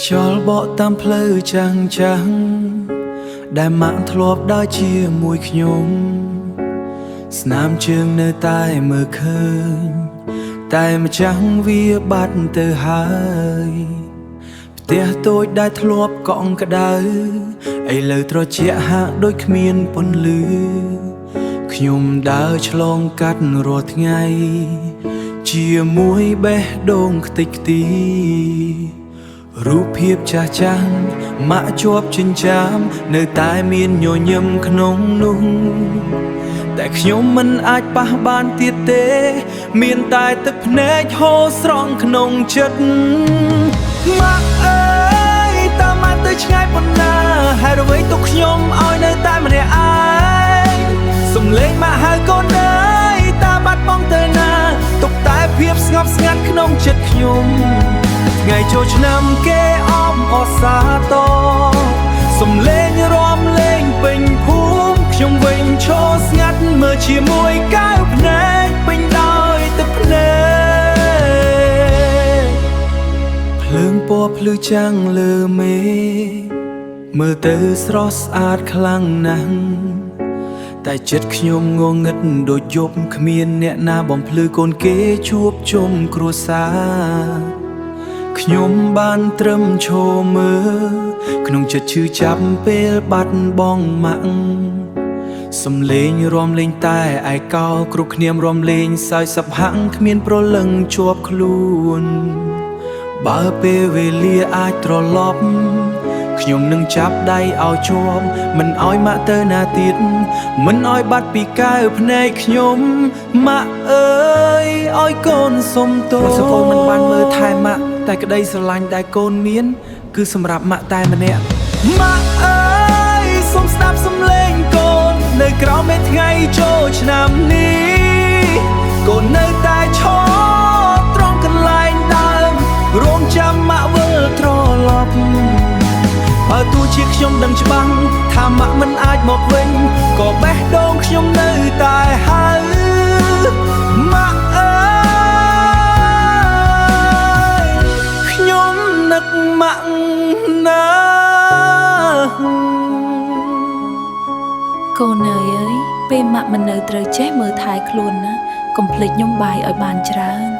ខ្យល់បក់តាមផ្លូវចាំងចាំងដែលម៉ាក់ធ្លាប់ដើរជាមួយខ្ញុំស្នាមជើងនៅតែមើលឃើញតែម្ចាំងវាបាត់ទៅហើយផ្ទះតូចដែលធ្លាប់កក់ក្ដៅឥឡូវត្រជាក់ហាក់ដូចគ្មានពន្លឺខ្ញុំដើរឆ្លងកាត់រាល់ថ្ងៃជាមួយបេះដូងខ្ទេចខ្ទីរូបភាពចាស់ចាំងម៉ាក់ជាប់ចិញ្ចាមនៅតែមានញញឹមក្នុងនោះតែខ្ញុំមិនអាចប៉ះបានទៀតទេមានតែទឹកភ្នែកហូរស្រង់ក្នុងចិត្តម៉ាក់អើយតើម៉ាក់ទៅឆ្ងាយប៉ុណ្ណាហើយអ្វីទុកខ្ញុំឲ្យនៅតែម្នាក់ឯងសំឡេងម៉ាក់ហៅកូនអើយតើបាត់បង់ទៅណាទុកតែភាពស្ងប់ស្ងាត់ក្នុងចិត្តខ្ញុំថ្ងៃចូលឆ្នាំគេអមអសាទរសំឡេងរាំលេងពេញភូមិខ្ញុំវិញឈរស្ងាត់មើលជាមួយកែវភ្នែកពេញដោយទឹកភ្នែកភ្លើងពណ៌ភ្លឺចាំងលើមេមើលទៅស្រស់ស្អាតខ្លាំងណាស់តែចិត្តខ្ញុំងងឹតដូចយប់គ្មានអ្នកណាបំភ្លឺកូនគេជួបជុំគ្រួសារខ្ញុំបានត្រឹមឈរមើលក្នុងចិត្តឈឺចាប់ពេលបាត់បង់ម៉ាក់សំឡេងរាំលេងតែឯកោគ្រប់គ្នាមរាំលេងសើចសັບហាំងគ្មានប្រលឹងជាប់ខ្លួនបើពេលវេលាអាចត្រឡប់ខ្ញុំនឹងចាប់ដៃឲ្យជាប់មិនឲ្យម៉ាក់ទៅណាទៀតមិនឲ្យបាត់ពីកែវភ្នែកខ្ញុំម៉ាក់អើយឲ្យកូនសុំទោសប្រសិនអូនមិនបានមើលថែម៉ាក់តែក្តីស្រឡាញ់ដែលកូនមានគឺសម្រាប់ម៉ាក់តែម្នាក់ម៉ាក់អើយសូមស្ដាប់សំឡេងកូននៅក្រោមមេថ្ងៃចូលឆ្នាំនេះកូននៅតែឈរត្រង់កន្លែងដើមរងចាំម៉ាក់វិលត្រឡប់បើទោះជាខ្ញុំដឹងច្បាស់ថាម៉ាក់មិនអាចមកវិញក៏បេះដូងខ្ញុំនៅតែហៅម៉ាក់អើយខ្ញុំនឹកម៉ាក់ណាស់កូនអើយពេលម៉ាក់មិននៅត្រូវចេះមើលថែខ្លួនណាកុំភ្លេចខ្ញុំបាយឲ្យបានច្រើន